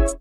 तो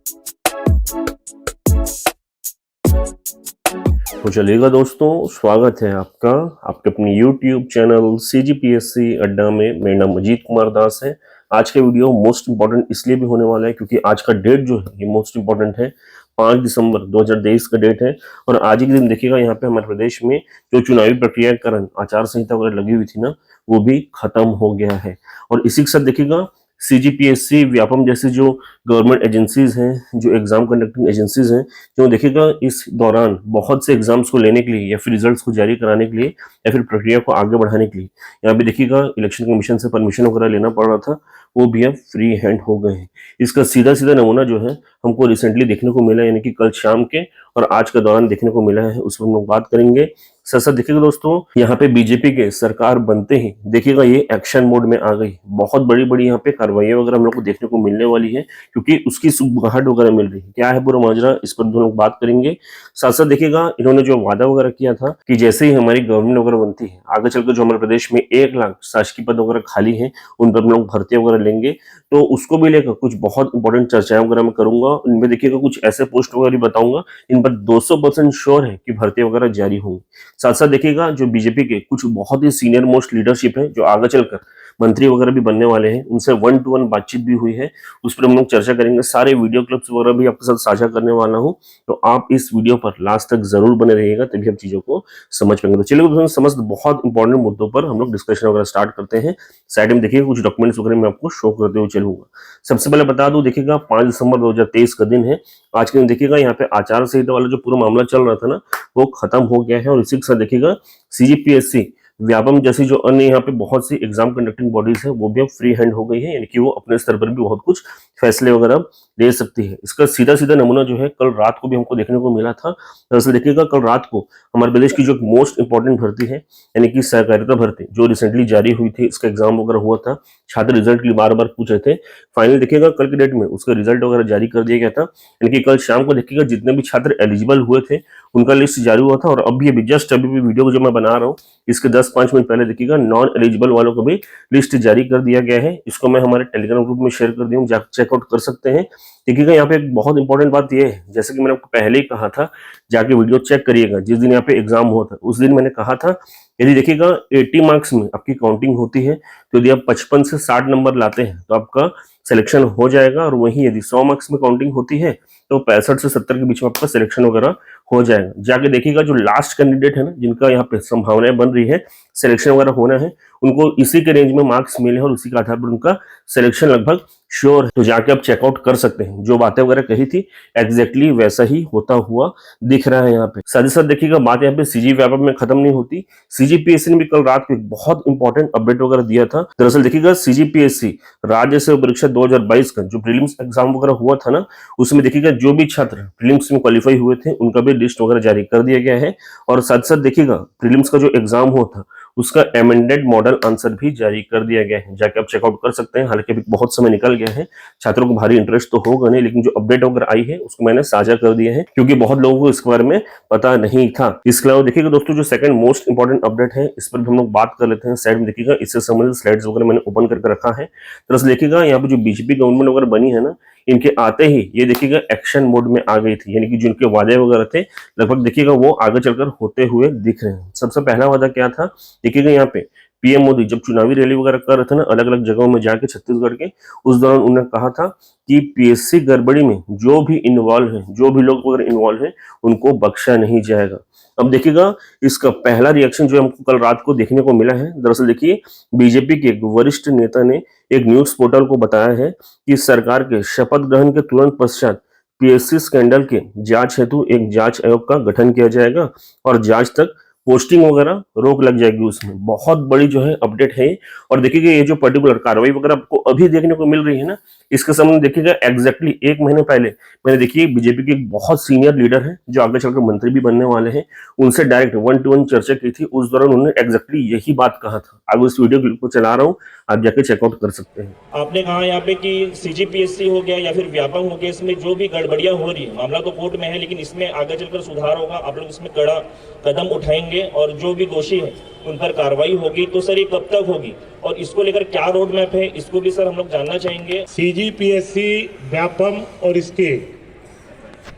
चलिएगा दोस्तों, स्वागत है आपका आपके अपने YouTube चैनल CGPSC अड्डा में। मेरा नाम अजीत कुमार दास है। आज का वीडियो मोस्ट इंपॉर्टेंट इसलिए भी होने वाला है क्योंकि आज का डेट जो है ये मोस्ट इंपॉर्टेंट है। 5 दिसंबर 2023 का डेट है और आज ही के दिन देखिएगा यहाँ पे हमारे प्रदेश में जो चुनावी प्रक्रिया के कारण आचार संहिता वगैरह लगी हुई थी ना, वो भी खत्म हो गया है। और इसी के साथ देखिएगा CGPSC व्यापम जैसी जो गवर्नमेंट एजेंसीज हैं, जो एग्जाम कंडक्टिंग एजेंसीज हैं, जो देखिएगा इस दौरान बहुत से एग्जाम्स को लेने के लिए या फिर रिजल्ट्स को जारी कराने के लिए या फिर प्रक्रिया को आगे बढ़ाने के लिए यहाँ पे देखिएगा इलेक्शन कमीशन से परमिशन वगैरह लेना पड़ रहा था, वो भी अब फ्री हैंड हो गए हैं। इसका सीधा सीधा नमूना जो है हमको रिसेंटली देखने को मिला, यानी कि कल शाम के और आज के दौरान देखने को मिला है, उस पर हम लोग बात करेंगे। साथ साथ देखिएगा दोस्तों, यहाँ पे बीजेपी के सरकार बनते ही देखिएगा ये एक्शन मोड में आ गई। बहुत बड़ी बड़ी यहाँ पे कार्रवाइयां वगैरह हम लोग को देखने को मिलने वाली है क्योंकि उसकी सुगबुगाहट वगैरह मिल रही है। क्या है पूरा माजरा, इस पर हम लोग बात करेंगे। साथ साथ देखिएगा इन्होंने जो वादा वगैरह किया था कि जैसे ही हमारी गवर्नमेंट वगैरह बनती है, आगे चलकर जो हमारे प्रदेश में 1 लाख शासकीय पद वगैरह खाली है, उन पर हम लोग भर्ती वगैरह लेंगे, तो उसको भी लेकर कुछ बहुत इंपॉर्टेंट चर्चाएं वगैरह मैं करूंगा। इनमें देखिएगा कुछ ऐसे पोस्ट वगैरह बताऊंगा इन पर 200% श्योर है कि भर्ती वगैरह जारी होंगी। साथ साथ देखिएगा जो बीजेपी के कुछ बहुत ही सीनियर मोस्ट लीडरशिप है, जो आगे चलकर मंत्री वगैरह भी बनने वाले हैं, उनसे 1-to-1 बातचीत भी हुई है, उस पर हम लोग चर्चा करेंगे। सारे वीडियो क्लिप्स वगैरह भी आपके साथ साझा करने वाला हूं, तो आप इस वीडियो पर लास्ट तक जरूर बने रहिएगा, तभी हम चीजों को समझ पाएंगे। तो चलिए दोस्तों, समस्त बहुत इंपॉर्टेंट मुद्दों पर हम लोग डिस्कशन वगैरह स्टार्ट करते हैं। साइड में देखिए कुछ डॉक्यूमेंट्स वगैरह मैं आपको शो करते हुए चलूंगा। सबसे पहले बता दूं, देखिएगा 5 दिसंबर 2023 का दिन है। आज के दिन देखिएगा यहाँ पे आचार संहिता वाला जो पूरा मामला चल रहा था ना, वो खत्म हो गया है। और इसी के साथ देखिएगा CGPSC व्यापम जैसी जो अन्य यहाँ पे बहुत सी एग्जाम कंडक्टिंग बॉडीज है, वो भी अब फ्री हैंड हो गई है, यानी कि वो अपने स्तर पर भी बहुत कुछ फैसले वगैरह ले सकती है। इसका सीधा सीधा नमूना जो है कल रात को भी हमको देखने को मिला था। दरअसल देखिएगा कल रात को हमारे प्रदेश की जो मोस्ट इंपॉर्टेंट भर्ती है, यानी कि सहकारिता भर्ती, जो रिसेंटली जारी हुई थी, इसका एग्जाम वगैरह हुआ था, छात्र रिजल्ट के लिए बार बार पूछ रहे थे। फाइनली देखिएगा कल की डेट में उसका रिजल्ट वगैरह जारी कर दिया गया था, यानी कि कल शाम को देखिएगा जितने भी छात्र एलिजिबल हुए थे उनका लिस्ट जारी हुआ था। और अभी अभी जस्ट अभी भी वीडियो को जो मैं बना रहा हूँ, इसके 10-5 मिनट पहले देखिएगा नॉन एलिजिबल वालों को भी लिस्ट जारी कर दिया गया है। इसको मैं हमारे टेलीग्राम ग्रुप में शेयर कर दिया हूँ, जाकर चेकआउट कर सकते हैं। देखिएगा यहाँ पे एक बहुत इंपॉर्टेंट बात यह है, जैसे कि मैंने आपको पहले ही कहा था, जाके वीडियो चेक करिएगा। जिस दिन यहाँ पे एग्जाम हुआ था उस दिन मैंने कहा था, यदि देखिएगा 80 मार्क्स में आपकी काउंटिंग होती है, तो यदि आप 55 से 60 नंबर लाते हैं तो आपका सिलेक्शन हो जाएगा। और वहीं यदि 100 मार्क्स में काउंटिंग होती है तो 65 से 70 के बीच में आपका सिलेक्शन वगैरह हो जाएगा। जाके देखिएगा जो लास्ट कैंडिडेट है ना, जिनका यहाँ पे संभावनाएं बन रही है सिलेक्शन वगैरह होना है, उनको इसी के रेंज में मार्क्स मिले और उसी के आधार पर उनका सिलेक्शन लगभग श्योर है। तो जाके आप चेकआउट कर सकते हैं। जो बातें वगैरह कही थी एग्जैक्टली वैसा ही होता हुआ दिख रहा है यहाँ पे। साथ ही साथ देखिएगा बात यहाँ पे CG व्यापम में खत्म नहीं होती। CGPSC ने भी कल रात को एक बहुत इंपॉर्टेंट अपडेट वगैरह दिया था। दरअसल देखिएगा CGPSC राज्य सेवा परीक्षा 2022 का जो प्रीलिम्स एग्जाम वगैरह हुआ था ना, उसमें देखिएगा जो भी छात्र प्रीलिम्स में क्वालिफाई हुए थे उनका भी लिस्ट वगैरह जारी कर दिया गया है। और साथ साथ देखिएगा प्रीलिम्स का जो एग्जाम हुआ था उसका एमेंडेड मॉडल आंसर भी जारी कर दिया गया है, जाके आप चेकआउट कर सकते हैं। हालांकि अभी बहुत समय निकल गया है, छात्रों को भारी इंटरेस्ट तो होगा नहीं, लेकिन जो अपडेट वगैरह आई है उसको मैंने साझा कर दिया है क्योंकि बहुत लोगों को इसके बारे में पता नहीं था। इसके अलावा देखिएगा दोस्तों, जो सेकंड मोस्ट इंपॉर्टेंट अपडेट है, इस पर भी हम लोग बात कर लेते हैं। साइड में देखिएगा इससे संबंधित स्लाइड्स वगैरह मैंने ओपन करके रखा है। दरअसल देखिएगा यहाँ पे जो बीजेपी गवर्नमेंट वगैरह बनी है ना, इनके आते ही ये देखिएगा एक्शन मोड में आ गई थी, यानी कि जिनके वादे वगैरह थे लगभग देखिएगा वो आगे चलकर होते हुए दिख रहे हैं। सबसे पहला वादा क्या था, देखिएगा यहाँ पे पीएम मोदी जब चुनावी रैली वगैरह कर रहे थे ना अलग अलग जगहों में जाके छत्तीसगढ़ के, उस दौरान उन्होंने कहा था कि PSC गड़बड़ी में जो भी इन्वॉल्व है, जो भी लोग वगैरह इन्वॉल्व है, उनको बख्शा नहीं जाएगा। अब देखिएगा इसका पहला रिएक्शन जो हमको कल रात को देखने को मिला है। दरअसल देखिए बीजेपी के एक वरिष्ठ नेता ने एक न्यूज पोर्टल को बताया है कि सरकार के शपथ ग्रहण के तुरंत पश्चात PSC स्कैंडल के जांच हेतु एक जांच आयोग का गठन किया जाएगा और जांच तक पोस्टिंग वगैरह रोक लग जाएगी उसमें। बहुत बड़ी जो है अपडेट है। और देखिएगा ये जो पर्टिकुलर कार्रवाई वगैरह आपको अभी देखने को मिल रही है ना, इसके संबंध देखिएगा एग्जैक्टली 1 महीने पहले मैंने देखिए बीजेपी के एक बहुत सीनियर लीडर है जो आगे चलकर मंत्री भी बनने वाले हैं, उनसे डायरेक्ट 1-to-1 चर्चा की थी। उस दौरान उन्होंने एग्जैक्टली यही बात कहा था। आगे उस वीडियो क्लिप को चला रहा हूँ, आप जाके चेकआउट कर सकते हैं। आपने कहा यहाँ पे कि CGPSC हो गया या फिर व्यापम हो गया, इसमें जो भी गड़बड़ियां हो रही है, मामला तो कोर्ट में है, लेकिन इसमें आगे चलकर सुधार होगा, आप लोग इसमें कड़ा कदम उठाएंगे। होंगे और जो भी दोषी है उन पर कार्रवाई होगी। तो सर ये कब तक होगी और इसको लेकर क्या रोड मैप है, इसको भी सर हम लोग जानना चाहेंगे। CGPSC व्यापम और इसके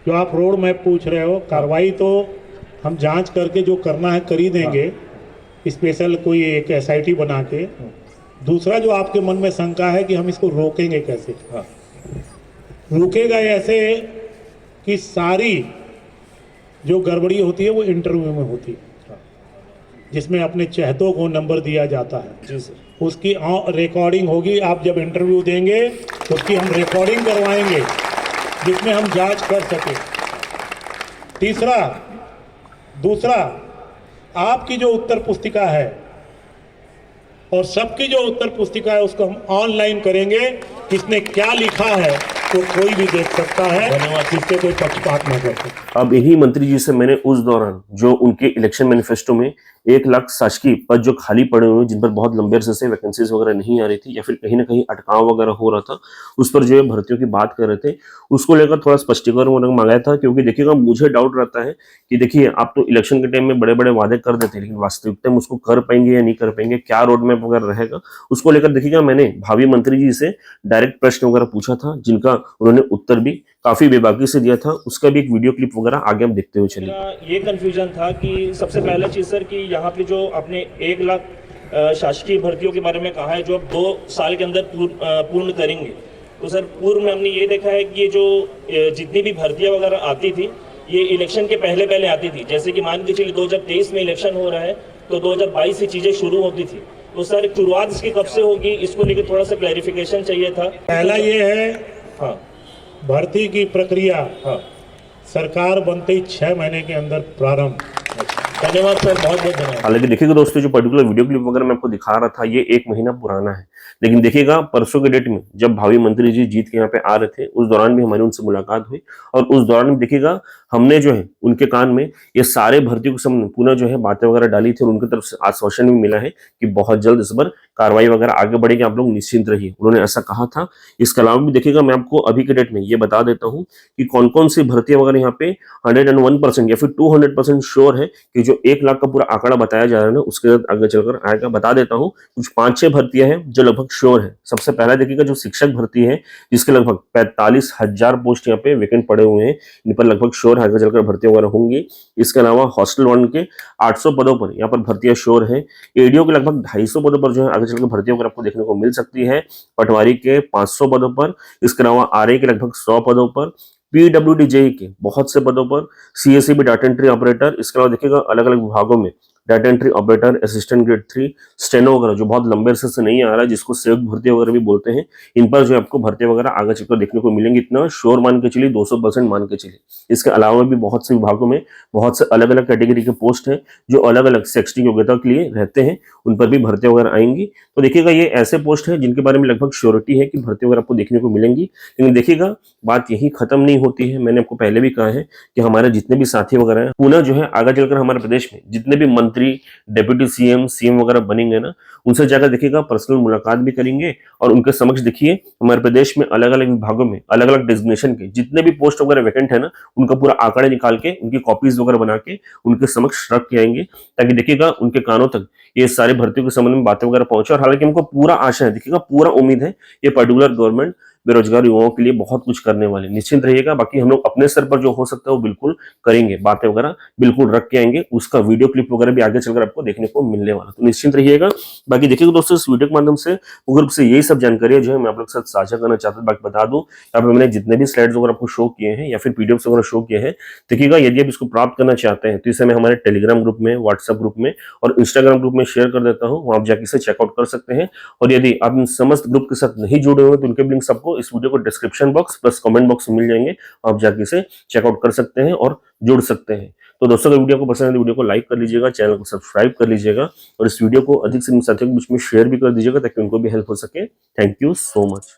जो आप रोड मैप पूछ रहे हो, कार्रवाई तो हम जांच करके जो करना है कर ही देंगे, स्पेशल कोई एक SIT बना के। दूसरा जो आपके मन में शंका है कि हम इसको रोकेंगे कैसे, रुकेगा ऐसे कि सारी जो गड़बड़ी होती है वो इंटरव्यू में होती है, जिसमें अपने चहेतों को नंबर दिया जाता है। जी सर। उसकी रिकॉर्डिंग होगी। आप जब इंटरव्यू देंगे तो उसकी हम रिकॉर्डिंग करवाएंगे जिसमें हम जांच कर सकें। दूसरा आपकी जो उत्तर पुस्तिका है और सबकी जो उत्तर पुस्तिका है उसको हम ऑनलाइन करेंगे। किसने क्या लिखा है तो कोई भी देख सकता है, जिससे कोई पक्षपात न करते। अब इन्हीं मंत्री जी से मैंने उस दौरान जो उनके इलेक्शन मैनिफेस्टो में 1 लाख शासकीय पद जो खाली पड़े हुए जिन पर बहुत लंबे अरसे से वैकेंसीज वगैरह नहीं आ रही थी या फिर कहीं ना कहीं अटकाव वगैरह हो रहा था, उस पर जो है भर्तियों की बात कर रहे थे, उसको लेकर थोड़ा स्पष्टीकरण उन्होंने मांगा था। क्योंकि देखिएगा मुझे डाउट रहता है कि देखिए आप तो इलेक्शन के टाइम में बड़े बड़े वादे कर देते हैं, लेकिन वास्तविकता में उसको कर पाएंगे या नहीं कर पाएंगे, क्या रोड मैप वगैरह रहेगा, उसको लेकर देखिएगा मैंने भावी मंत्री जी से डायरेक्ट प्रश्न वगैरह पूछा था, जिनका उन्होंने उत्तर भी काफी बेबाकी से दिया था। उसका भी एक वीडियो क्लिप वगैरह आगे हम देखते हुए चलेंगे। मेरा ये कंफ्यूजन था कि सबसे पहला चीज सर कि यहाँ पे जो आपने 1 लाख शासकीय भर्तियों के बारे में कहा है जो अब 2 साल के अंदर पूर्ण करेंगे, तो सर पूर्व में हमने ये देखा है कि ये जो जितनी भी भर्तियां वगैरह आती थी ये इलेक्शन के पहले आती थी। जैसे कि मान के चलिए 2023 में इलेक्शन हो रहा है तो 2022 से चीजें शुरू होती थी। तो सर शुरुआत इसकी कब से होगी, इसको लेकर थोड़ा सा क्लैरिफिकेशन चाहिए था। पहला ये है, हाँ भर्ती की प्रक्रिया हाँ सरकार बनते ही 6 महीने के अंदर प्रारंभ। धन्यवाद सर, बहुत बहुत धन्यवाद। हालांकि देखिएगा दोस्तों जो पर्टिकुलर वीडियो क्लिप वगैरह मैं आपको दिखा रहा था ये 1 महीना पुराना है, लेकिन देखिएगा परसों के डेट में जब भावी मंत्री जी जीत के यहाँ पे आ रहे थे उस दौरान भी हमारी उनसे मुलाकात हुई और उस दौरान भी देखिएगा हमने जो है उनके कान में ये सारे भर्तियों के संबंध पुनः जो है बातें वगैरह डाली थी और उनकी तरफ से आश्वासन भी मिला है कि बहुत जल्द इस पर कार्रवाई वगैरह आगे बढ़ेगी, आप लोग निश्चिंत रहिए, उन्होंने ऐसा कहा था। इसके अलावा भी देखिएगा मैं आपको अभी के डेट में ये बता देता हूँ कि कौन कौन सी भर्तियां वगैरह यहाँ पे 101% या फिर 200% श्योर है कि जो 1 लाख का पूरा आंकड़ा बताया जा रहा है ना उसके साथ आगे चलकर आएगा। बता देता हूँ कुछ 5-6 भर्तियां हैं जो लगभग श्योर है। सबसे पहला देखिएगा जो शिक्षक भर्ती है जिसके लगभग 45,000 पोस्ट यहाँ पे वैकेंट पड़े हुए हैं, इन पर लगभग श्योर आगे चलकर भर्ती वगैरह होंगी। इसके अलावा हॉस्टल वन के 800 पदों पर यहाँ पर भर्तियां श्योर है। एडीओ के लगभग 250 पदों पर जो है आगे चलकर भर्तियों वगैरह आपको देखने को मिल सकती है। पटवारी के 500 पदों पर, इसके अलावा आरए के लगभग 100 पदों पर, पीडब्ल्यूडी जेई के बहुत से पदों पर, सीएसईबी डाटा एंट्री ऑपरेटर, इसके अलावा देखिएगा अलग अलग विभागों में data entry operator, assistant grade 3, steno वगैरह जो बहुत लंबे अरसे से नहीं आ रहा है जिसको संयुक्त भर्ती वगैरह भी बोलते हैं, इन पर जो आपको भर्ती वगैरह आगे चलकर देखने को मिलेंगी। इतना श्योर मान के चलिए, 200% मान के चलिए। इसके अलावा भी बहुत से विभागों में बहुत से अलग अलग कैटेगरी के पोस्ट हैं जो अलग अलग शैक्षणिक योग्यता के लिए रहते हैं, उन पर भी भर्ती वगैरह आएंगी। तो देखिएगा ये ऐसे पोस्ट है जिनके बारे में लगभग श्योरिटी है कि भर्ती वगैरह आपको देखने को मिलेंगी। लेकिन देखिएगा बात यही खत्म नहीं होती है, मैंने आपको पहले भी कहा है कि हमारे जितने भी साथी वगैरह हैं पुनः जो है आगे चलकर हमारे प्रदेश में जितने भी मंत्री, डेप्यूटी सीएम वगैरह बनेंगे ना, उनसे जाकर देखिएगा पर्सनल मुलाकात भी करेंगे और उनके समक्ष देखिए हमारे प्रदेश में अलग अलग विभागों में अलग अलग डेजिग्नेशन के जितने भी पोस्ट वगैरह वैकेंट है ना, उनका पूरा आंकड़े निकाल के उनकी कॉपीज वगैरह बना के उनके समक्ष रख के आएंगे, ताकि देखिएगा उनके कानों तक ये सारे भर्तियों के संबंध में बातें वगैरह पहुंचे। और हालांकि हमको पूरा आशा है, देखिएगा पूरा उम्मीद है ये पर्टिकुलर गवर्नमेंट बेरोजगार युवाओं के लिए बहुत कुछ करने वाले, निश्चिंत रहिएगा। बाकी हम लोग अपने स्तर पर जो हो सकता है वो बिल्कुल करेंगे, बातें वगैरह बिल्कुल रख के आएंगे, उसका वीडियो क्लिप वगैरह भी आगे चलकर आपको देखने को मिलने वाला, तो निश्चिंत रहिएगा। बाकी देखिएगा दोस्तों इस वीडियो के माध्यम से ग्रुप से यही सब जानकारी जो है मैं आप लोग के साथ साझा करना चाहता हूँ। बाकी बता दूं यहाँ पे मैंने जितने भी स्लाइड्स वगैरह आपको शो किए हैं या फिर पीडीएफ वगैरह शो किए हैं, देखिएगा यदि आप इसको प्राप्त करना चाहते हैं तो इसे मैं हमारे टेलीग्राम ग्रुप में, व्हाट्सएप ग्रुप में और इंस्टाग्राम ग्रुप में शेयर कर देता हूँ, वहां आप जाके इसे चेकआउट कर सकते हैं। और यदि आप इन समस्त ग्रुप के साथ नहीं जुड़े हुए तो उनके लिंक्स आपको इस वीडियो को description box plus comment box में मिल जाएंगे, आप जाके इसे चेकआउट कर सकते हैं और जुड़ सकते हैं। तो दोस्तों अगर वीडियो को पसंद है तो वीडियो को लाइक कर लीजिएगा, चैनल को सब्सक्राइब कर लीजिएगा और इस वीडियो को अधिक से अधिक साथियों के बीच में शेयर भी कर दीजिएगा ताकि उनको भी हेल्प हो सके। Thank you so much.